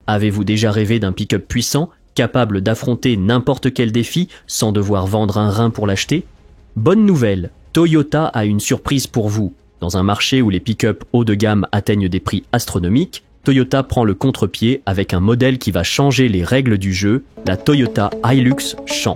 Avez-vous déjà rêvé d'un pick-up puissant, capable d'affronter n'importe quel défi sans devoir vendre un rein pour l'acheter? Bonne nouvelle, Toyota a une surprise pour vous. Dans un marché où les pick-up haut de gamme atteignent des prix astronomiques, Toyota prend le contre-pied avec un modèle qui va changer les règles du jeu, la Toyota Hilux Champ.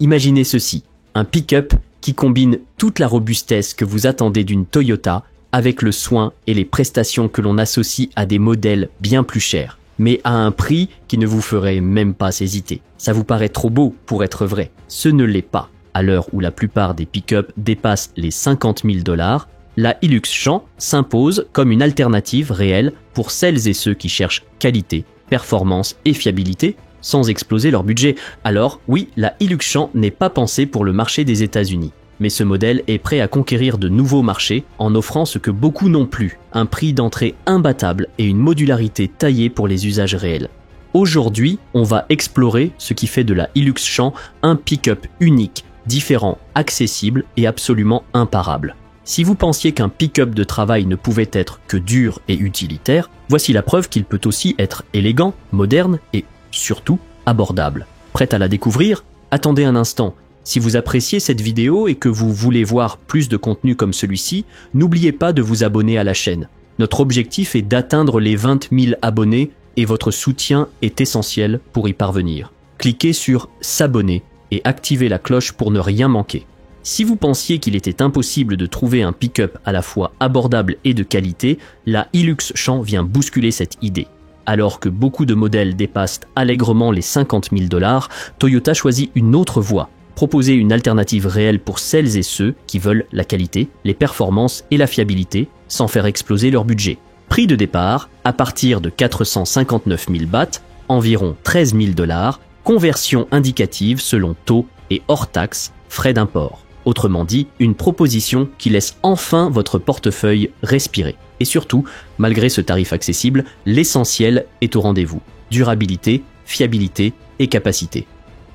Imaginez ceci, un pick-up qui combine toute la robustesse que vous attendez d'une Toyota avec le soin et les prestations que l'on associe à des modèles bien plus chers, mais à un prix qui ne vous ferait même pas hésiter. Ça vous paraît trop beau pour être vrai? Ce ne l'est pas. À l'heure où la plupart des pick-up dépassent les 50 000 $, la Hilux Champ s'impose comme une alternative réelle pour celles et ceux qui cherchent qualité, performance et fiabilité sans exploser leur budget. Alors oui, la Hilux Champ n'est pas pensée pour le marché des États-Unis. Mais ce modèle est prêt à conquérir de nouveaux marchés en offrant ce que beaucoup n'ont plus, un prix d'entrée imbattable et une modularité taillée pour les usages réels. Aujourd'hui, on va explorer ce qui fait de la Hilux Champ un pick-up unique, différent, accessible et absolument imparable. Si vous pensiez qu'un pick-up de travail ne pouvait être que dur et utilitaire, voici la preuve qu'il peut aussi être élégant, moderne et, surtout, abordable. Prête à la découvrir? Attendez un instant. Si vous appréciez cette vidéo et que vous voulez voir plus de contenu comme celui-ci, n'oubliez pas de vous abonner à la chaîne. Notre objectif est d'atteindre les 20 000 abonnés et votre soutien est essentiel pour y parvenir. Cliquez sur « S'abonner » et activez la cloche pour ne rien manquer. Si vous pensiez qu'il était impossible de trouver un pick-up à la fois abordable et de qualité, la Hilux Champ vient bousculer cette idée. Alors que beaucoup de modèles dépassent allègrement les 50 000 $, Toyota choisit une autre voie. Proposer une alternative réelle pour celles et ceux qui veulent la qualité, les performances et la fiabilité sans faire exploser leur budget. Prix de départ, à partir de 459 000 bahts, environ 13 000 $, conversion indicative selon taux et hors taxe, frais d'import. Autrement dit, une proposition qui laisse enfin votre portefeuille respirer. Et surtout, malgré ce tarif accessible, l'essentiel est au rendez-vous. Durabilité, fiabilité et capacité.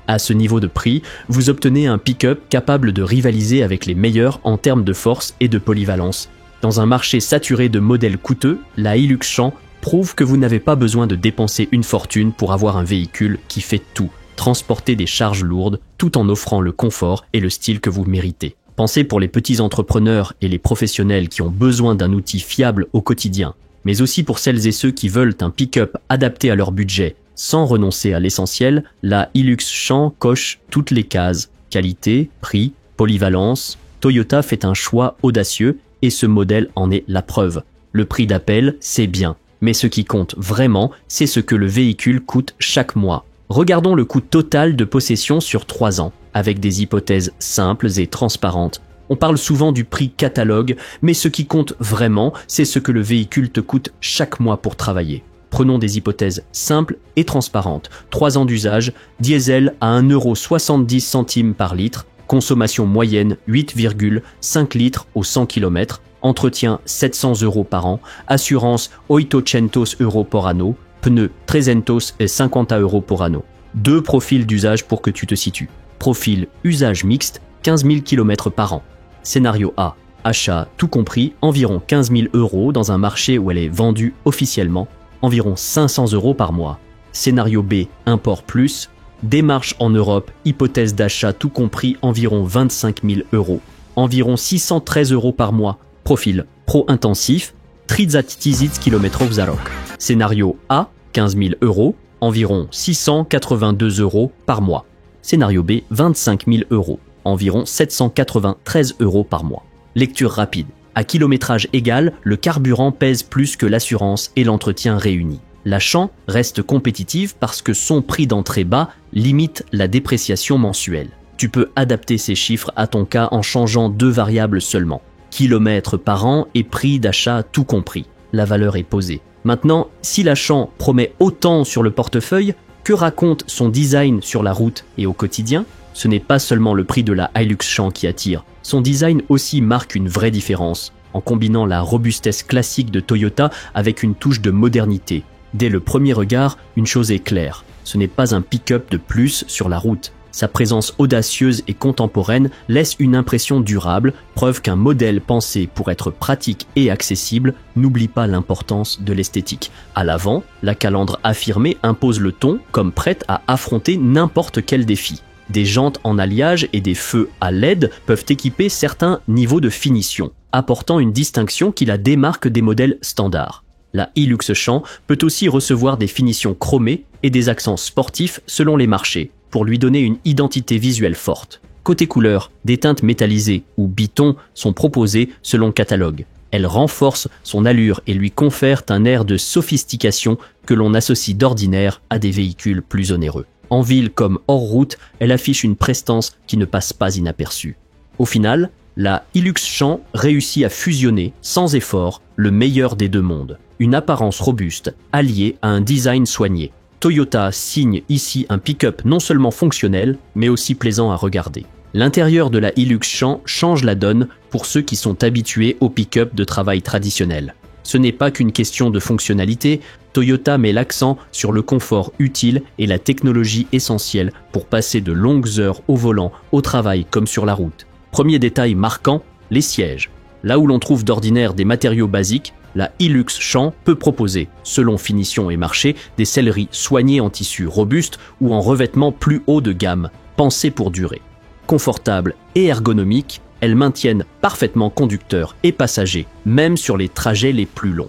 À ce niveau de prix, vous obtenez un pick-up capable de rivaliser avec les meilleurs en termes de force et de polyvalence. Dans un marché saturé de modèles coûteux, la Hilux Champ prouve que vous n'avez pas besoin de dépenser une fortune pour avoir un véhicule qui fait tout. Transporter des charges lourdes tout en offrant le confort et le style que vous méritez. Pensez pour les petits entrepreneurs et les professionnels qui ont besoin d'un outil fiable au quotidien, mais aussi pour celles et ceux qui veulent un pick-up adapté à leur budget. Sans renoncer à l'essentiel, la Hilux Champ coche toutes les cases. Qualité, prix, polyvalence. Toyota fait un choix audacieux et ce modèle en est la preuve. Le prix d'appel, c'est bien, mais ce qui compte vraiment, c'est ce que le véhicule coûte chaque mois. Regardons le coût total de possession sur 3 ans, avec des hypothèses simples et transparentes. On parle souvent du prix catalogue, mais ce qui compte vraiment, c'est ce que le véhicule te coûte chaque mois pour travailler. Prenons des hypothèses simples et transparentes. 3 ans d'usage, diesel à 1,70 € par litre, consommation moyenne 8,5 litres au 100 km, entretien 700 € par an, assurance 800 € por anno, pneus 300 et 50 € por anno. 2 profils d'usage pour que tu te situes. Profil usage mixte, 15 000 km par an. Scénario A, achat tout compris, environ 15 000 € dans un marché où elle est vendue officiellement, environ 500 € par mois. Scénario B, import plus, démarche en Europe, hypothèse d'achat tout compris, environ 25 000 €, environ 613 € par mois. Profil pro intensif, 30 000 km za rok. Scénario A, 15 000 €, environ 682 € par mois. Scénario B, 25 000 €, environ 793 € par mois. Lecture rapide. À kilométrage égal, le carburant pèse plus que l'assurance et l'entretien réunis. La Champ reste compétitive parce que son prix d'entrée bas limite la dépréciation mensuelle. Tu peux adapter ces chiffres à ton cas en changeant 2 variables seulement. Kilomètres par an et prix d'achat tout compris. La valeur est posée. Maintenant, si la Champ promet autant sur le portefeuille, que raconte son design sur la route et au quotidien? Ce n'est pas seulement le prix de la Hilux Champ qui attire. Son design aussi marque une vraie différence, en combinant la robustesse classique de Toyota avec une touche de modernité. Dès le premier regard, une chose est claire, ce n'est pas un pick-up de plus sur la route. Sa présence audacieuse et contemporaine laisse une impression durable, preuve qu'un modèle pensé pour être pratique et accessible n'oublie pas l'importance de l'esthétique. À l'avant, la calandre affirmée impose le ton comme prête à affronter n'importe quel défi. Des jantes en alliage et des feux à LED peuvent équiper certains niveaux de finition, apportant une distinction qui la démarque des modèles standards. La Hilux Champ peut aussi recevoir des finitions chromées et des accents sportifs selon les marchés, pour lui donner une identité visuelle forte. Côté couleur, des teintes métallisées ou biton sont proposées selon le catalogue. Elles renforcent son allure et lui confèrent un air de sophistication que l'on associe d'ordinaire à des véhicules plus onéreux. En ville comme hors route, elle affiche une prestance qui ne passe pas inaperçue. Au final, la Hilux Champ réussit à fusionner, sans effort, le meilleur des deux mondes. Une apparence robuste, alliée à un design soigné. Toyota signe ici un pick-up non seulement fonctionnel, mais aussi plaisant à regarder. L'intérieur de la Hilux Champ change la donne pour ceux qui sont habitués au pick-up de travail traditionnel. Ce n'est pas qu'une question de fonctionnalité, Toyota met l'accent sur le confort utile et la technologie essentielle pour passer de longues heures au volant, au travail comme sur la route. Premier détail marquant, les sièges. Là où l'on trouve d'ordinaire des matériaux basiques, la Hilux Champ peut proposer, selon finition et marché, des selleries soignées en tissu robuste ou en revêtement plus haut de gamme, pensées pour durer. Confortables et ergonomiques, elles maintiennent parfaitement conducteurs et passagers, même sur les trajets les plus longs.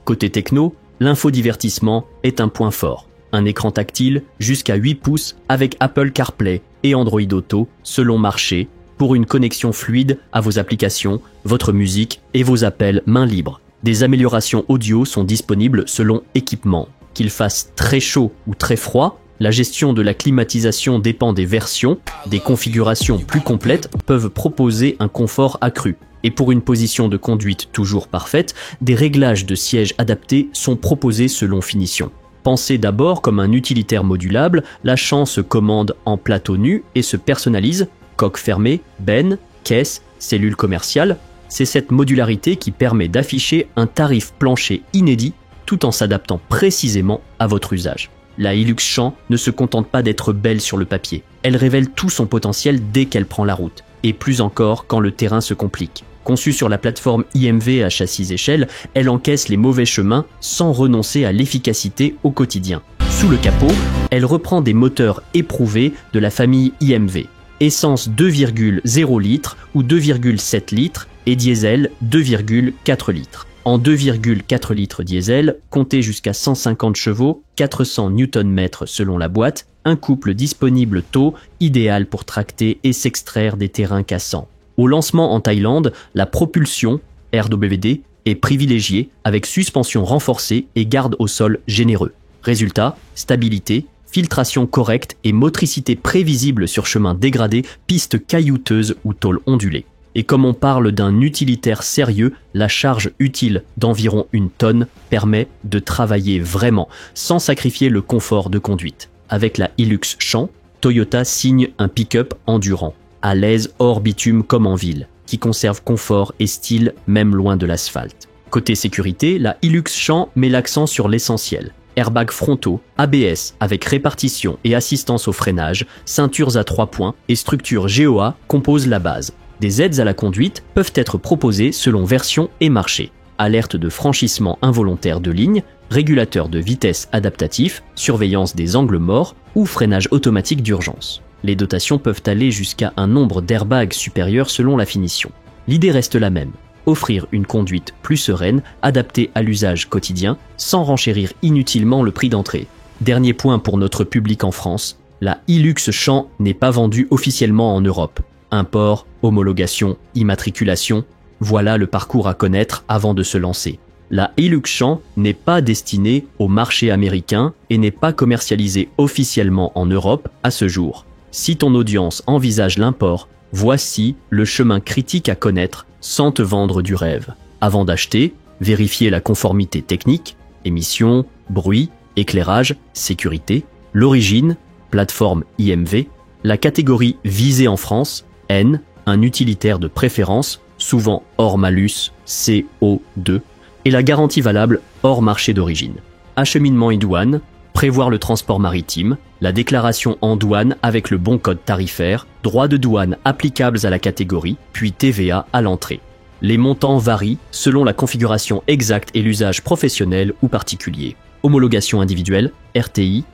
Côté techno, l'infodivertissement est un point fort. Un écran tactile jusqu'à 8 pouces avec Apple CarPlay et Android Auto, selon marché, pour une connexion fluide à vos applications, votre musique et vos appels main libre. Des améliorations audio sont disponibles selon équipement. Qu'il fasse très chaud ou très froid, la gestion de la climatisation dépend des versions. Des configurations plus complètes peuvent proposer un confort accru. Et pour une position de conduite toujours parfaite, des réglages de sièges adaptés sont proposés selon finition. Pensée d'abord comme un utilitaire modulable, la Champ se commande en plateau nu et se personnalise, coque fermée, benne, caisse, cellule commerciale. C'est cette modularité qui permet d'afficher un tarif plancher inédit tout en s'adaptant précisément à votre usage. La Hilux Champ ne se contente pas d'être belle sur le papier, elle révèle tout son potentiel dès qu'elle prend la route, et plus encore quand le terrain se complique. Conçue sur la plateforme IMV à châssis échelle, elle encaisse les mauvais chemins sans renoncer à l'efficacité au quotidien. Sous le capot, elle reprend des moteurs éprouvés de la famille IMV. Essence 2,0 litres ou 2,7 litres et diesel 2,4 litres. En 2,4 litres diesel, comptez jusqu'à 150 chevaux, 400 Nm selon la boîte, un couple disponible tôt, idéal pour tracter et s'extraire des terrains cassants. Au lancement en Thaïlande, la propulsion RWD est privilégiée avec suspension renforcée et garde au sol généreux. Résultat, stabilité, filtration correcte et motricité prévisible sur chemin dégradé, pistes caillouteuses ou tôles ondulées. Et comme on parle d'un utilitaire sérieux, la charge utile d'environ 1 tonne permet de travailler vraiment, sans sacrifier le confort de conduite. Avec la Hilux Champ, Toyota signe un pick-up endurant, à l'aise hors bitume comme en ville, qui conserve confort et style même loin de l'asphalte. Côté sécurité, la Hilux Champ met l'accent sur l'essentiel. Airbags frontaux, ABS avec répartition et assistance au freinage, ceintures à 3 points et structure GOA composent la base. Des aides à la conduite peuvent être proposées selon version et marché. Alerte de franchissement involontaire de ligne, régulateur de vitesse adaptatif, surveillance des angles morts ou freinage automatique d'urgence. Les dotations peuvent aller jusqu'à un nombre d'airbags supérieur selon la finition. L'idée reste la même. Offrir une conduite plus sereine, adaptée à l'usage quotidien, sans renchérir inutilement le prix d'entrée. Dernier point pour notre public en France, la Hilux Champ n'est pas vendue officiellement en Europe. Import, homologation, immatriculation, voilà le parcours à connaître avant de se lancer. La Hilux Champ n'est pas destinée au marché américain et n'est pas commercialisée officiellement en Europe à ce jour. Si ton audience envisage l'import, voici le chemin critique à connaître sans te vendre du rêve. Avant d'acheter, vérifiez la conformité technique, émissions, bruit, éclairage, sécurité, l'origine, plateforme IMV, la catégorie visée en France, N, un utilitaire de préférence, souvent hors malus, CO2, et la garantie valable hors marché d'origine. Acheminement et douane, prévoir le transport maritime, la déclaration en douane avec le bon code tarifaire, droits de douane applicables à la catégorie, puis TVA à l'entrée. Les montants varient selon la configuration exacte et l'usage professionnel ou particulier. Homologation individuelle, RTI,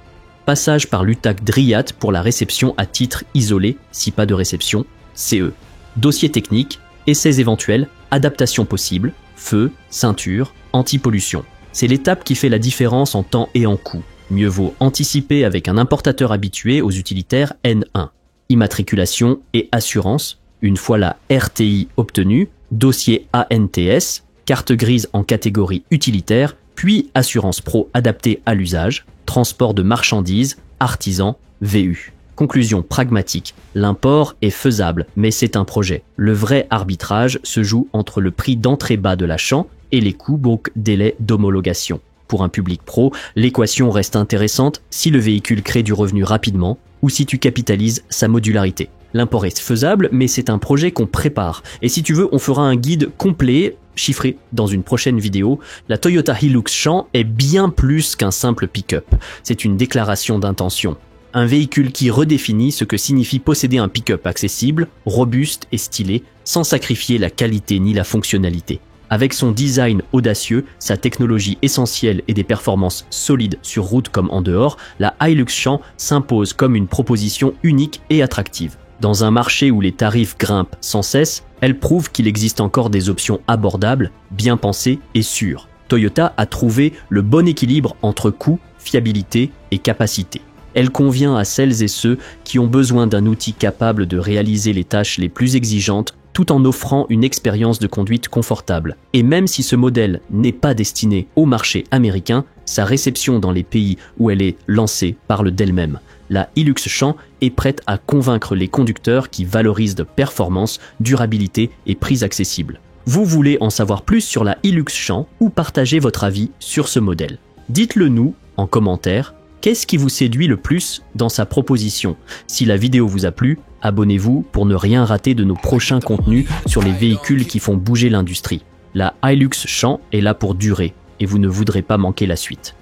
passage par l'UTAC DRIAT pour la réception à titre isolé, si pas de réception, CE. Dossier technique, essais éventuels, adaptation possible, feu, ceinture, anti-pollution. C'est l'étape qui fait la différence en temps et en coût. Mieux vaut anticiper avec un importateur habitué aux utilitaires N1. Immatriculation et assurance, une fois la RTI obtenue, dossier ANTS, carte grise en catégorie utilitaire, puis assurance pro adaptée à l'usage, transport de marchandises, artisan, VU. Conclusion pragmatique, l'import est faisable, mais c'est un projet. Le vrai arbitrage se joue entre le prix d'entrée bas de la champ et les coûts donc délai d'homologation. Pour un public pro, l'équation reste intéressante si le véhicule crée du revenu rapidement ou si tu capitalises sa modularité. L'import est faisable, mais c'est un projet qu'on prépare. Et si tu veux, on fera un guide complet, chiffré, dans une prochaine vidéo. La Toyota Hilux Champ est bien plus qu'un simple pick-up. C'est une déclaration d'intention. Un véhicule qui redéfinit ce que signifie posséder un pick-up accessible, robuste et stylé, sans sacrifier la qualité ni la fonctionnalité. Avec son design audacieux, sa technologie essentielle et des performances solides sur route comme en dehors, la Hilux Champ s'impose comme une proposition unique et attractive. Dans un marché où les tarifs grimpent sans cesse, elle prouve qu'il existe encore des options abordables, bien pensées et sûres. Toyota a trouvé le bon équilibre entre coût, fiabilité et capacité. Elle convient à celles et ceux qui ont besoin d'un outil capable de réaliser les tâches les plus exigeantes tout en offrant une expérience de conduite confortable. Et même si ce modèle n'est pas destiné au marché américain, sa réception dans les pays où elle est lancée parle d'elle-même. La Hilux Champ est prête à convaincre les conducteurs qui valorisent de performance, durabilité et prix accessible. Vous voulez en savoir plus sur la Hilux Champ ou partager votre avis sur ce modèle? Dites-le nous en commentaire. Qu'est-ce qui vous séduit le plus dans sa proposition? Si la vidéo vous a plu, abonnez-vous pour ne rien rater de nos prochains contenus sur les véhicules qui font bouger l'industrie. La Hilux Champ est là pour durer et vous ne voudrez pas manquer la suite.